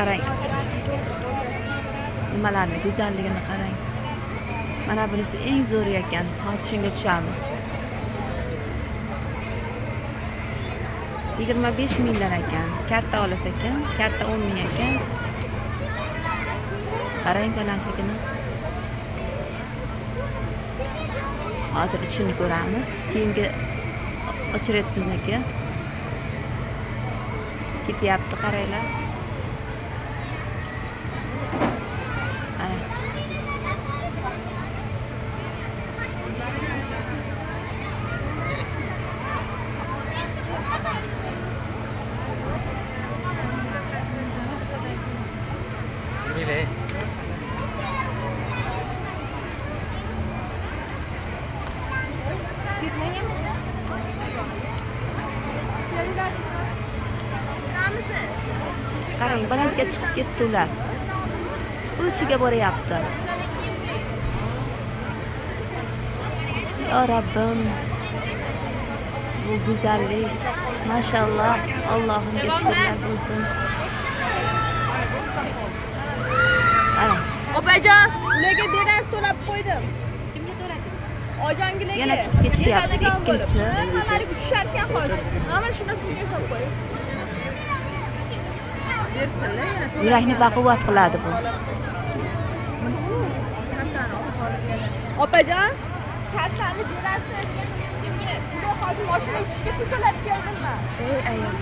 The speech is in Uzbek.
qarang. Nimalarni go'zalligini qarang. Mana bunisi eng zo'ri ekan. Hozir shunga tushamiz. 25 mingdan ekan. Karta olsa ekan, karta 10 ming ekan. Qarang balandligini. Hozir ichini ko'ramiz. Keyingi ochret bizniki. Ketyapti, qaranglar. Ana. Mile. Qarang, balandga chiqib ketdi ular. Uchiga boryapti. Ya Rabbim. Bu go'zallik. Mashalloh. Allohimga shukrlar bo'lsin. Qarang. Opajon, ularga beran so'rab qo'ydim. Kimga so'radingiz? Ojangilarga. Yana chiqib ketishyapti ikkinchisi. Hammariga tusharkan hozir. Mana shunasiga hisob qo'ying. Bersinlar yana. Yurakni baquvvat qiladi bu. Opajon, kartani berasiz. Kimga? Xudo hozir mashina ishga ko'tarib keldim. Ey ayol.